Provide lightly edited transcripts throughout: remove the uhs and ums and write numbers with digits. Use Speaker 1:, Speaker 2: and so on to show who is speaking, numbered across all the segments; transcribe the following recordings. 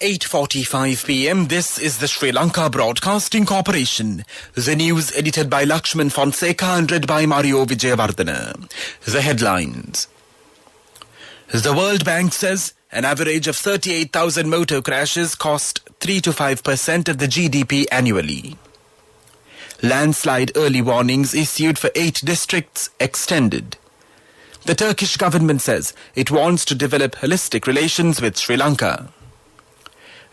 Speaker 1: 8:45 p.m. This is the Sri Lanka Broadcasting Corporation. The news edited by Lakshman Fonseca and read by Mario Vijayavardhana. The headlines. The World Bank says an average of 38,000 motor crashes cost 3 to 5% of the GDP annually. Landslide early warnings issued for 8 districts extended. The Turkish government says it wants to develop holistic relations with Sri Lanka.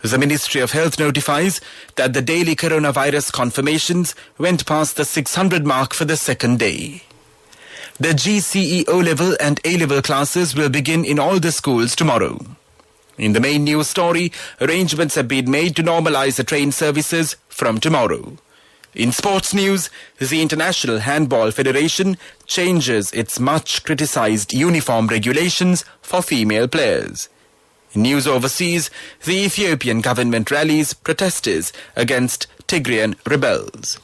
Speaker 1: The Ministry of Health notifies that the daily coronavirus confirmations went past the 600 mark for the second day. The GCE O-level and A-level classes will begin in all the schools tomorrow. In the main news story, arrangements have been made to normalize the train services from tomorrow. In sports news, the International Handball Federation changes its much criticized uniform regulations for female players. In news overseas, the Ethiopian government rallies protesters against Tigrayan rebels.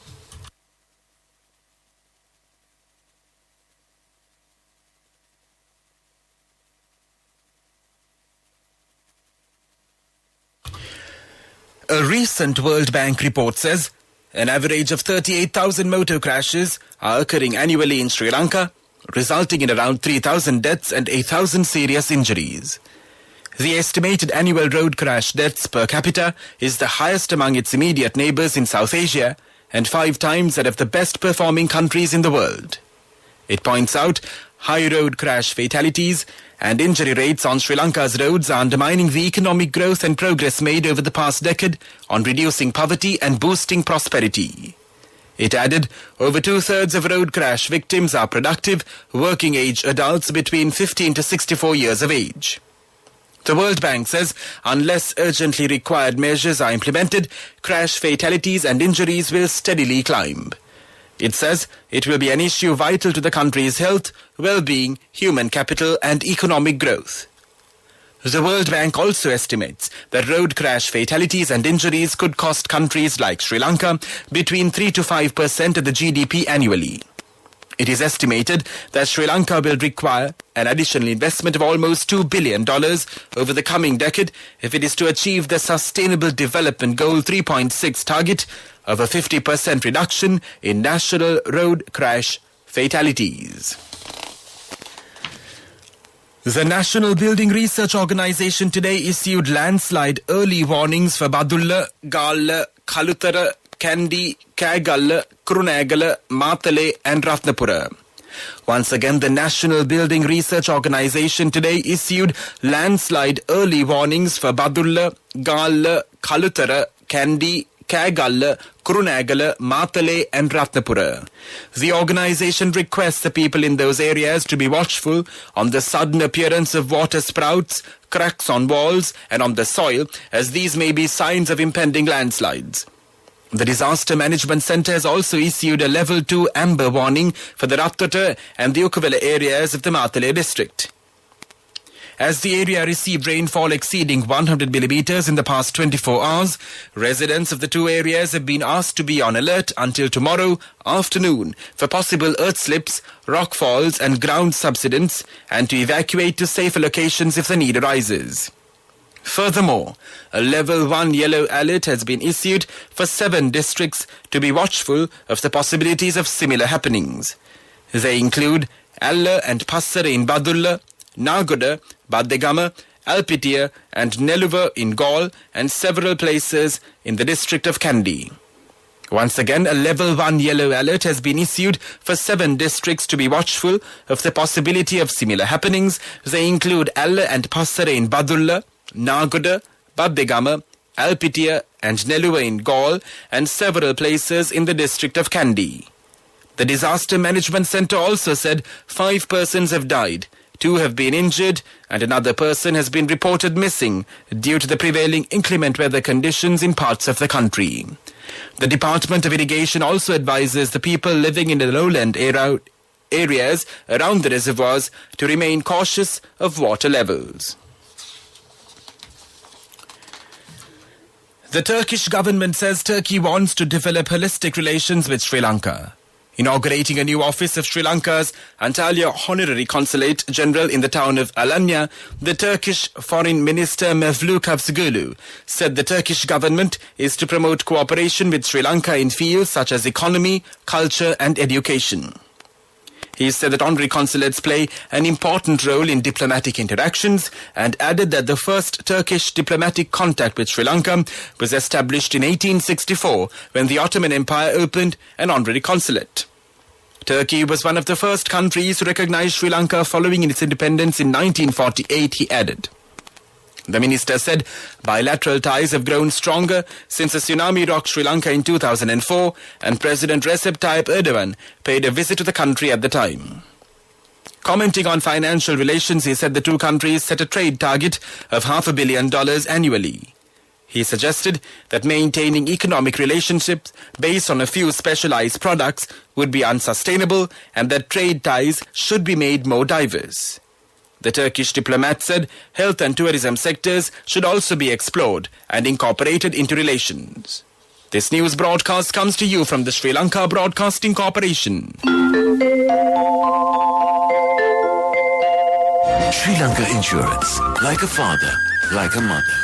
Speaker 1: A recent World Bank report says an average of 38,000 motor crashes are occurring annually in Sri Lanka, resulting in around 3,000 deaths and 8,000 serious injuries. The estimated annual road crash deaths per capita is the highest among its immediate neighbors in South Asia and 5 times that of the best performing countries in the world. It points out high road crash fatalities and injury rates on Sri Lanka's roads are undermining the economic growth and progress made over the past decade on reducing poverty and boosting prosperity. It added, over 2/3 of road crash victims are productive, working-age adults between 15 to 64 years of age. The World Bank says unless urgently required measures are implemented, crash fatalities and injuries will steadily climb. It says it will be an issue vital to the country's health, well-being, human capital and economic growth. The World Bank also estimates that road crash fatalities and injuries could cost countries like Sri Lanka between 3 to 5% of the GDP annually. It is estimated that Sri Lanka will require an additional investment of almost $2 billion over the coming decade if it is to achieve the Sustainable Development Goal 3.6 target of a 50% reduction in national road crash fatalities. The National Building Research Organisation today issued landslide early warnings for Badulla, Galla, Kalutara, Kandy, Kagalla, Kurunegala, Matale and Ratnapura. Once again, the National Building Research Organisation today issued landslide early warnings for Badulla, Galla, Kalutara, Kandy, Kagalla, Kurunegala, Matale and Ratnapura. The organisation requests the people in those areas to be watchful on the sudden appearance of water sprouts, cracks on walls and on the soil, as these may be signs of impending landslides. The Disaster Management Centre has also issued a Level 2 amber warning for the Rattata and the Ukuvela areas of the Matale district. As the area received rainfall exceeding 100 millimetres in the past 24 hours, residents of the two areas have been asked to be on alert until tomorrow afternoon for possible earth slips, rock falls and ground subsidence and to evacuate to safer locations if the need arises. Furthermore, a Level 1 yellow alert has been issued for 7 districts to be watchful of the possibilities of similar happenings. They include Alla and Passara in Badulla, Nagoda, Baddegama, Alpitia and Neluva in Gaul and several places in the district of Kandy. Once again, a Level 1 yellow alert has been issued for 7 districts to be watchful of the possibility of similar happenings. They include Alla and Passara in Badulla, Nagoda, Baddegama, Alpitia and Neluva in Gaul and several places in the district of Kandy. The Disaster Management Centre also said 5 persons have died, 2 have been injured and another person has been reported missing due to the prevailing inclement weather conditions in parts of the country. The Department of Irrigation also advises the people living in the lowland areas around the reservoirs to remain cautious of water levels. The Turkish government says Turkey wants to develop holistic relations with Sri Lanka. Inaugurating a new office of Sri Lanka's Antalya Honorary Consulate General in the town of Alanya, the Turkish Foreign Minister Mevlut Cavusoglu said the Turkish government is to promote cooperation with Sri Lanka in fields such as economy, culture and education. He said that honorary consulates play an important role in diplomatic interactions and added that the first Turkish diplomatic contact with Sri Lanka was established in 1864 when the Ottoman Empire opened an honorary consulate. Turkey was one of the first countries to recognize Sri Lanka following its independence in 1948, he added. The minister said bilateral ties have grown stronger since a tsunami rocked Sri Lanka in 2004 and President Recep Tayyip Erdogan paid a visit to the country at the time. Commenting on financial relations, he said the two countries set a trade target of $500 million annually. He suggested that maintaining economic relationships based on a few specialized products would be unsustainable and that trade ties should be made more diverse. The Turkish diplomat said health and tourism sectors should also be explored and incorporated into relations. This news broadcast comes to you from the Sri Lanka Broadcasting Corporation.
Speaker 2: Sri Lanka Insurance. Like a father, like a mother.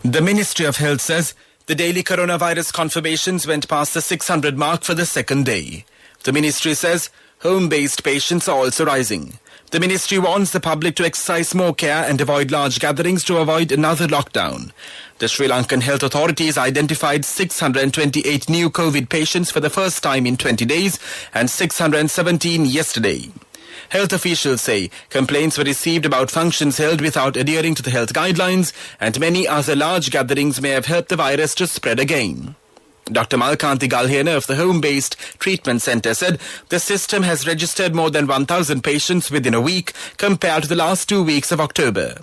Speaker 1: The Ministry of Health says the daily coronavirus confirmations went past the 600 mark for the second day. The ministry says home-based patients are also rising. The ministry warns the public to exercise more care and avoid large gatherings to avoid another lockdown. The Sri Lankan Health Authorities identified 628 new COVID patients for the first time in 20 days and 617 yesterday. Health officials say complaints were received about functions held without adhering to the health guidelines and many other large gatherings may have helped the virus to spread again. Dr. Malkanthi Galhena of the Home-Based Treatment Centre said the system has registered more than 1,000 patients within a week compared to the last 2 weeks of October.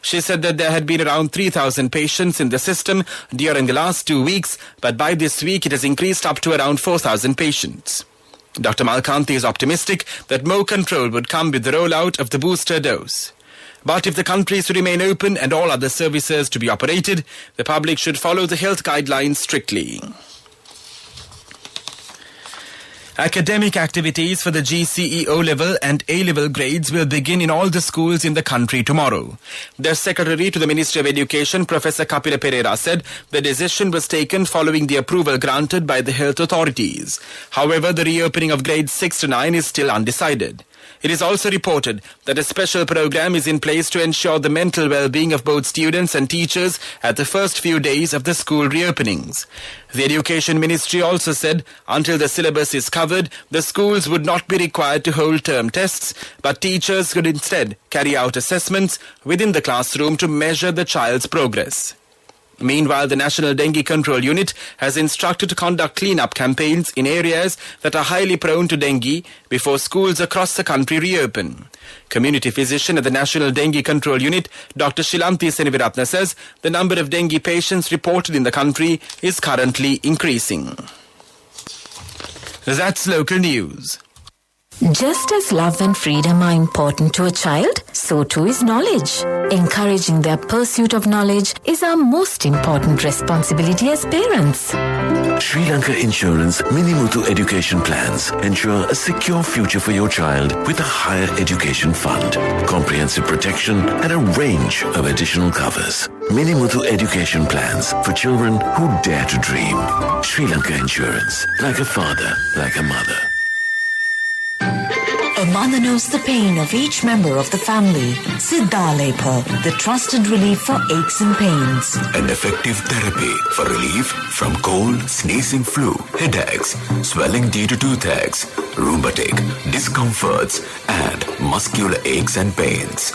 Speaker 1: She said that there had been around 3,000 patients in the system during the last 2 weeks, but by this week it has increased up to around 4,000 patients. Dr. Malkanthi is optimistic that more control would come with the rollout of the booster dose. But if the country is to remain open and all other services to be operated, the public should follow the health guidelines strictly. Academic activities for the GCE O-level and A-level grades will begin in all the schools in the country tomorrow. The Secretary to the Ministry of Education, Professor Kapila Pereira, said the decision was taken following the approval granted by the health authorities. However, the reopening of grades 6 to 9 is still undecided. It is also reported that a special program is in place to ensure the mental well-being of both students and teachers at the first few days of the school reopenings. The Education Ministry also said until the syllabus is covered, the schools would not be required to hold term tests, but teachers could instead carry out assessments within the classroom to measure the child's progress. Meanwhile, the National Dengue Control Unit has instructed to conduct clean-up campaigns in areas that are highly prone to dengue before schools across the country reopen. Community physician at the National Dengue Control Unit, Dr. Shilanthi Seniviratna, says the number of dengue patients reported in the country is currently increasing. That's local news.
Speaker 3: Just as love and freedom are important to a child, so too is knowledge. Encouraging their pursuit of knowledge is our most important responsibility as parents.
Speaker 2: Sri Lanka Insurance Minimuthu Education Plans ensure a secure future for your child with a higher education fund, comprehensive protection and a range of additional covers. Minimuthu Education Plans for children who dare to dream. Sri Lanka Insurance, like a father, like a mother.
Speaker 4: A mother knows the pain of each member of the family. Siddhalepa, the trusted relief for aches and pains.
Speaker 5: An effective therapy for relief from cold, sneezing, flu, headaches, swelling due to toothaches, rheumatic, discomforts, and muscular aches and pains.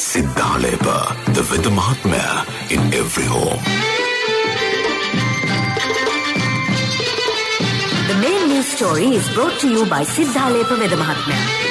Speaker 5: Siddhalepa, the Vidya Mahatmya in every home.
Speaker 4: The main news story is brought to you by Siddhalepa Vidya Mahatmya.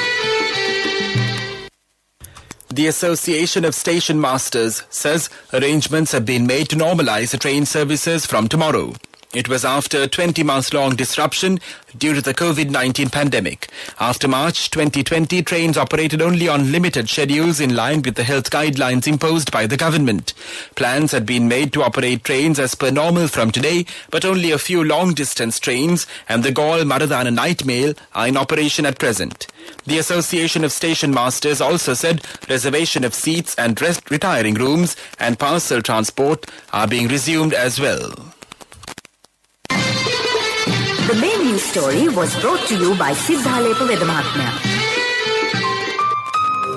Speaker 1: The Association of Station Masters says arrangements have been made to normalize the train services from tomorrow. It was after a 20-month-long disruption due to the COVID-19 pandemic. After March 2020, trains operated only on limited schedules in line with the health guidelines imposed by the government. Plans had been made to operate trains as per normal from today, but only a few long-distance trains and the Gaul Maradana night mail are in operation at present. The Association of Station Masters also said reservation of seats and retiring rooms and parcel transport are being resumed as well.
Speaker 6: The main news story was brought to you by Siddhalepa Vedamahatmya.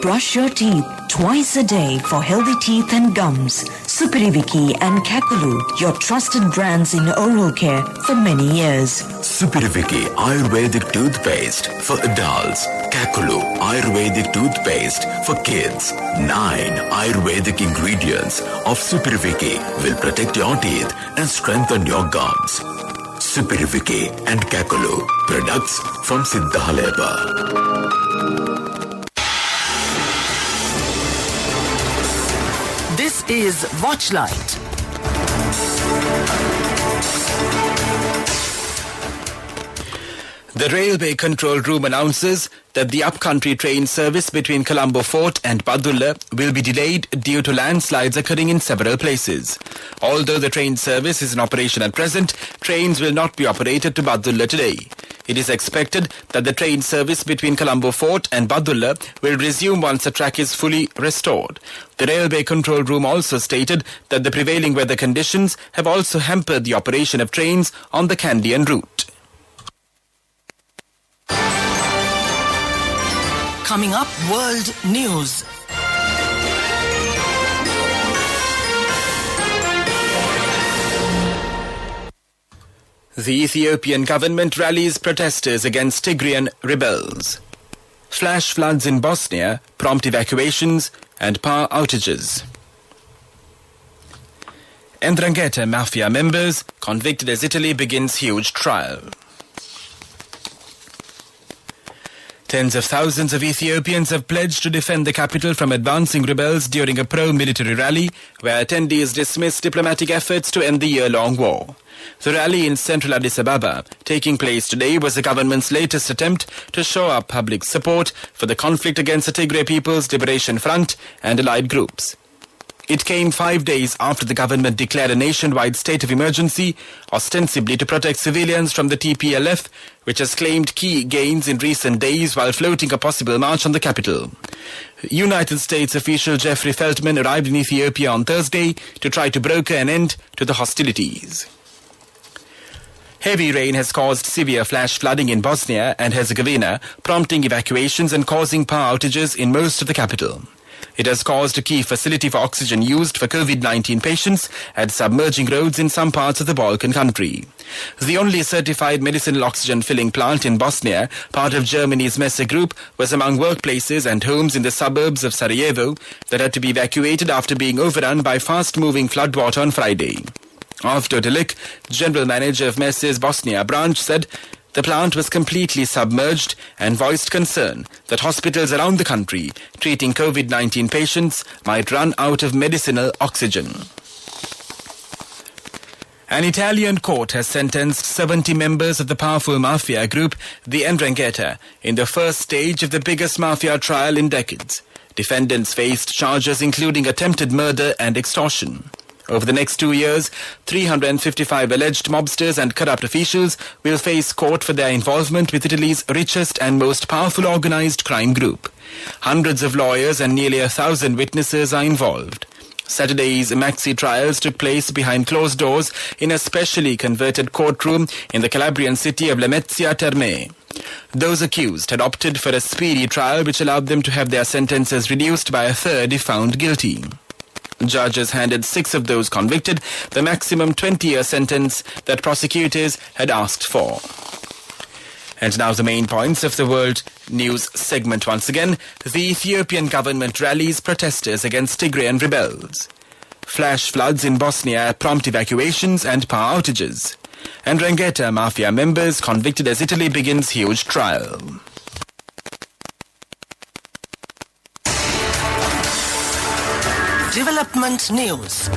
Speaker 4: Brush your teeth twice a day for healthy teeth and gums. Supiriviki and Kakulu, your trusted brands in oral care for many years.
Speaker 5: Supiriviki Ayurvedic toothpaste for adults. Kakulu Ayurvedic toothpaste for kids. 9 Ayurvedic ingredients of Supiriviki will protect your teeth and strengthen your gums. Supiriviki and Kakulu, products from Siddhalepa.
Speaker 7: This is Watchlight.
Speaker 1: The Railway Control Room announces that the upcountry train service between Colombo Fort and Badulla will be delayed due to landslides occurring in several places. Although the train service is in operation at present, trains will not be operated to Badulla today. It is expected that the train service between Colombo Fort and Badulla will resume once the track is fully restored. The Railway Control Room also stated that the prevailing weather conditions have also hampered the operation of trains on the Kandyan route.
Speaker 7: Coming up, World News.
Speaker 1: The Ethiopian government rallies protesters against Tigrayan rebels. Flash floods in Bosnia, prompt evacuations and power outages. Ndrangheta mafia members convicted as Italy begins huge trial. Tens of thousands of Ethiopians have pledged to defend the capital from advancing rebels during a pro-military rally where attendees dismissed diplomatic efforts to end the year-long war. The rally in central Addis Ababa, taking place today, was the government's latest attempt to show up public support for the conflict against the Tigray People's Liberation Front and allied groups. It came 5 days after the government declared a nationwide state of emergency, ostensibly to protect civilians from the TPLF, which has claimed key gains in recent days while floating a possible march on the capital. United States official Jeffrey Feltman arrived in Ethiopia on Thursday to try to broker an end to the hostilities. Heavy rain has caused severe flash flooding in Bosnia and Herzegovina, prompting evacuations and causing power outages in most of the capital. It has caused a key facility for oxygen used for COVID-19 patients at submerging roads in some parts of the Balkan country. The only certified medicinal oxygen filling plant in Bosnia, part of Germany's Messe Group, was among workplaces and homes in the suburbs of Sarajevo that had to be evacuated after being overrun by fast-moving floodwater on Friday. Avto Delic, general manager of Messe's Bosnia branch, said the plant was completely submerged and voiced concern that hospitals around the country treating COVID-19 patients might run out of medicinal oxygen. An Italian court has sentenced 70 members of the powerful mafia group, the Ndrangheta, in the first stage of the biggest mafia trial in decades. Defendants faced charges including attempted murder and extortion. Over the next 2 years, 355 alleged mobsters and corrupt officials will face court for their involvement with Italy's richest and most powerful organized crime group. Hundreds of lawyers and nearly 1,000 witnesses are involved. Saturday's maxi trials took place behind closed doors in a specially converted courtroom in the Calabrian city of Lamezia Terme. Those accused had opted for a speedy trial which allowed them to have their sentences reduced by a third if found guilty. Judges handed 6 of those convicted the maximum 20-year sentence that prosecutors had asked for. And now the main points of the World News segment once again. The Ethiopian government rallies protesters against Tigrayan rebels. Flash floods in Bosnia prompt evacuations and power outages. And Ndrangheta mafia members convicted as Italy begins huge trial.
Speaker 7: Development News.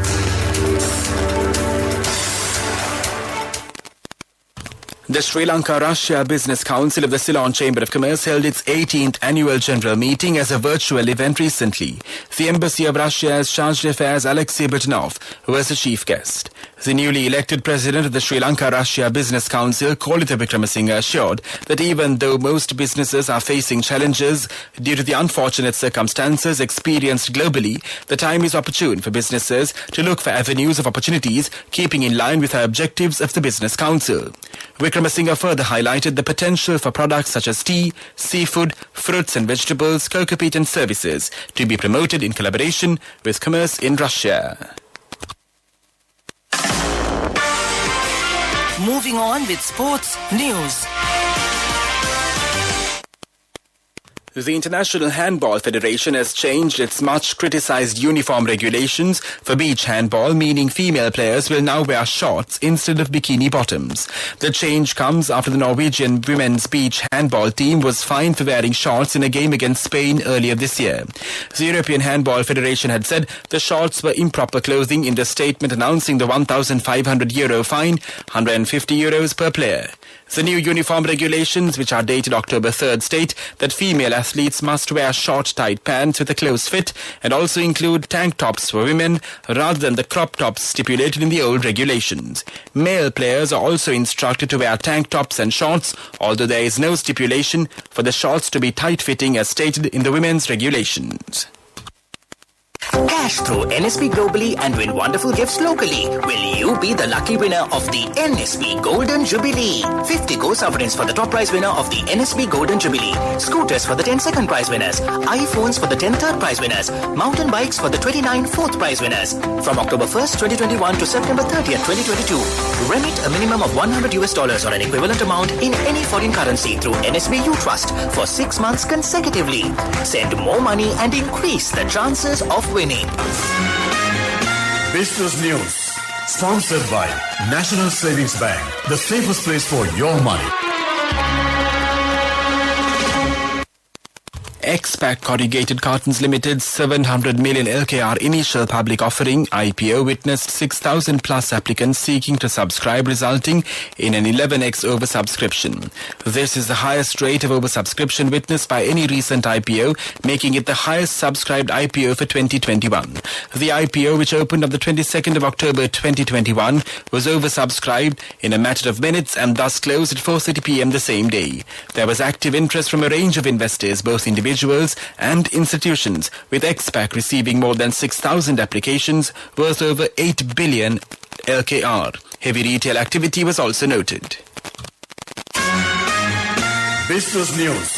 Speaker 1: The Sri Lanka-Russia Business Council of the Ceylon Chamber of Commerce held its 18th annual general meeting as a virtual event recently. The Embassy of Russia's Chargé d'Affaires Alexei Britanov was the chief guest. The newly elected president of the Sri Lanka-Russia Business Council, Kolita Wickramasinghe, assured that even though most businesses are facing challenges due to the unfortunate circumstances experienced globally, the time is opportune for businesses to look for avenues of opportunities, keeping in line with the objectives of the Business Council. Wickramasinghe further highlighted the potential for products such as tea, seafood, fruits and vegetables, cocoa peat and services to be promoted in collaboration with commerce in Russia.
Speaker 7: Moving on with sports news.
Speaker 1: The International Handball Federation has changed its much-criticized uniform regulations for beach handball, meaning female players will now wear shorts instead of bikini bottoms. The change comes after the Norwegian women's beach handball team was fined for wearing shorts in a game against Spain earlier this year. The European Handball Federation had said the shorts were improper clothing in the statement announcing the €1,500 fine, €150 per player. The new uniform regulations, which are dated October 3rd, state that female athletes must wear short, tight pants with a close fit and also include tank tops for women rather than the crop tops stipulated in the old regulations. Male players are also instructed to wear tank tops and shorts, although there is no stipulation for the shorts to be tight-fitting as stated in the women's regulations.
Speaker 8: Cash through NSP globally and win wonderful gifts locally. Will you be the lucky winner of the NSP Golden Jubilee? 50 co-sovereigns for the top prize winner of the NSP Golden Jubilee. Scooters for the 10 second prize winners. iPhones for the 10 third prize winners. Mountain bikes for the 29 fourth prize winners. From October 1st, 2021 to September 30th, 2022. Remit a minimum of $100 or an equivalent amount in any foreign currency through NSB U-Trust for 6 months consecutively. Send more money and increase the chances of winning.
Speaker 9: Business News, sponsored by National Savings Bank, the safest place for your money.
Speaker 1: X-Pac Corrugated Cartons Limited 700 million LKR initial public offering IPO witnessed 6,000 plus applicants seeking to subscribe, resulting in an 11x oversubscription. This is the highest rate of oversubscription witnessed by any recent IPO, making it the highest subscribed IPO for 2021. The IPO, which opened on the 22nd of October 2021, was oversubscribed in a matter of minutes and thus closed at 4:30 p.m. the same day. There was active interest from a range of investors, both individuals and institutions, with X-Pac receiving more than 6,000 applications worth over 8 billion LKR. Heavy retail activity was also noted.
Speaker 9: Business News,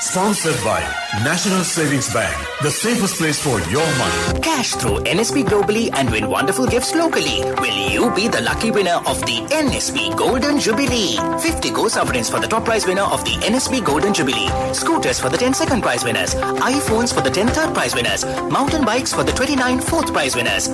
Speaker 9: sponsored by National Savings Bank, the safest place for your money.
Speaker 8: Cash through NSP globally and win wonderful gifts locally. Will you be the lucky winner of the NSP Golden Jubilee? 50 co-sovereigns for the top prize winner of the NSP Golden Jubilee. Scooters for the 10 second prize winners. iPhones for the 10 third prize winners. Mountain bikes for the 29 fourth prize winners.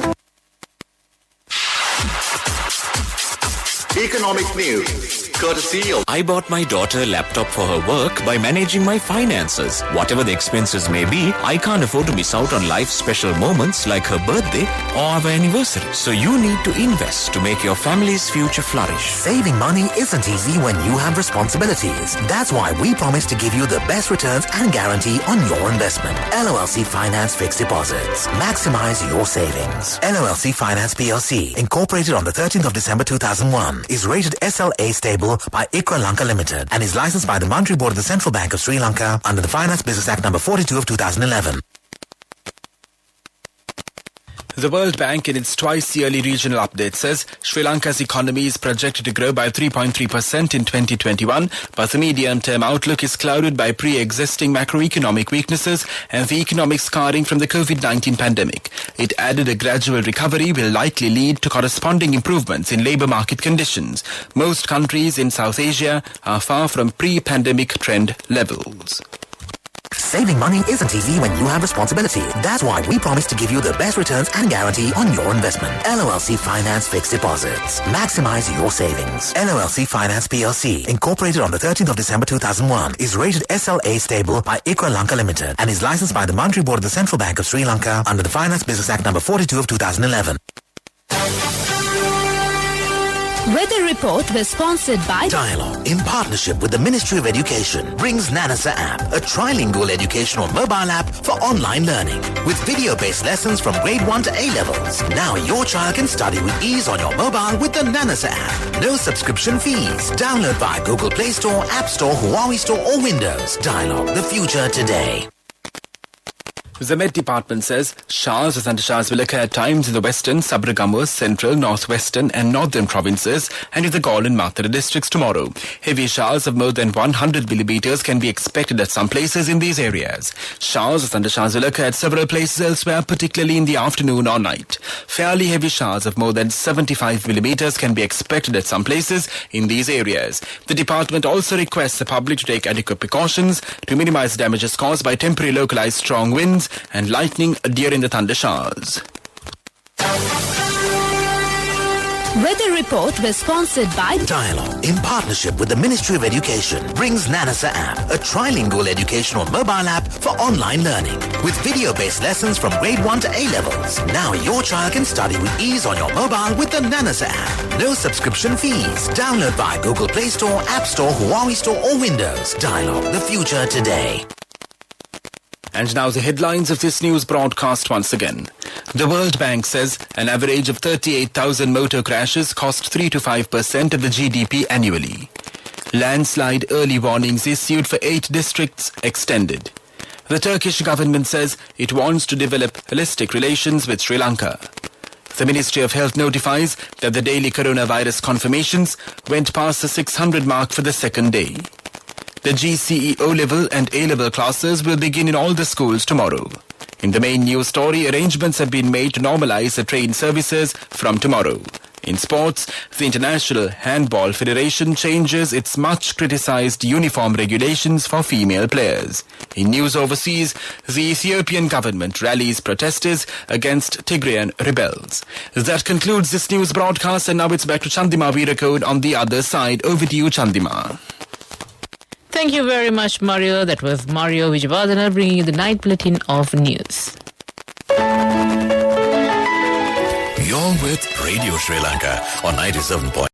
Speaker 10: Economic news, courtesy of...
Speaker 5: I bought my daughter a laptop for her work by managing my finances. Whatever the expenses may be, I can't afford to miss out on life's special moments like her birthday or our anniversary. So you need to invest to make your family's future flourish.
Speaker 11: Saving money isn't easy when you have responsibilities. That's why we promise to give you the best returns and guarantee on your investment. LOLC Finance Fixed Deposits. Maximize your savings. LOLC Finance PLC, incorporated on the 13th of December 2001, is rated SLA stable by ICRA Lanka Limited and is licensed by the Monetary Board of the Central Bank of Sri Lanka under the Finance Business Act number 42 of 2011.
Speaker 1: The World Bank, in its twice-yearly regional update, says Sri Lanka's economy is projected to grow by 3.3% in 2021, but the medium-term outlook is clouded by pre-existing macroeconomic weaknesses and the economic scarring from the COVID-19 pandemic. It added a gradual recovery will likely lead to corresponding improvements in labour market conditions. Most countries in South Asia are far from pre-pandemic trend levels.
Speaker 11: Saving money isn't easy when you have responsibility. That's why we promise to give you the best returns and guarantee on your investment. LOLC Finance Fixed Deposits. Maximize your savings. LOLC Finance PLC, incorporated on the 13th of December 2001, is rated SLA stable by ICRA Lanka Limited and is licensed by the Monetary Board of the Central Bank of Sri Lanka under the Finance Business Act number 42 of 2011.
Speaker 3: Weather report was sponsored by
Speaker 11: Dialogue, in partnership with the Ministry of Education, brings Nanasa app, a trilingual educational mobile app for online learning with video-based lessons from grade 1 to A-levels. Now your child can study with ease on your mobile with the Nanasa app. No subscription fees. Download via Google Play Store, App Store, Huawei Store or Windows. Dialogue, the future today.
Speaker 1: The Met Department says showers or thundershowers will occur at times in the western, Sabragamuwa, central, northwestern and northern provinces and in the Galle and Mathura districts tomorrow. Heavy showers of more than 100 millimeters can be expected at some places in these areas. Showers or thundershowers will occur at several places elsewhere, particularly in the afternoon or night. Fairly heavy showers of more than 75 millimeters can be expected at some places in these areas. The department also requests the public to take adequate precautions to minimize damages caused by temporary localized strong winds and lightning during the thunder showers.
Speaker 3: Weather report was sponsored by
Speaker 11: Dialogue, in partnership with the Ministry of Education, brings Nanasa app, a trilingual educational mobile app for online learning with video-based lessons from grade 1 to A-levels. Now your child can study with ease on your mobile with the Nanasa app. No subscription fees. Download via Google Play Store, App Store, Huawei Store or Windows. Dialogue, the future today.
Speaker 1: And now the headlines of this news broadcast once again. The World Bank says an average of 38,000 motor crashes cost 3 to 5% of the GDP annually. Landslide early warnings issued for 8 districts extended. The Turkish government says it wants to develop holistic relations with Sri Lanka. The Ministry of Health notifies that the daily coronavirus confirmations went past the 600 mark for the second day. The GCE O-level and A-level classes will begin in all the schools tomorrow. In the main news story, arrangements have been made to normalize the train services from tomorrow. In sports, the International Handball Federation changes its much criticized uniform regulations for female players. In news overseas, the Ethiopian government rallies protesters against Tigrayan rebels. That concludes this news broadcast, and now it's back to Chandima Veerakode on the other side. Over to you, Chandima.
Speaker 12: Thank you very much, Mario. That was Mario Vijayavardhana bringing you the night bulletin of news.
Speaker 13: You're with Radio Sri Lanka on 97.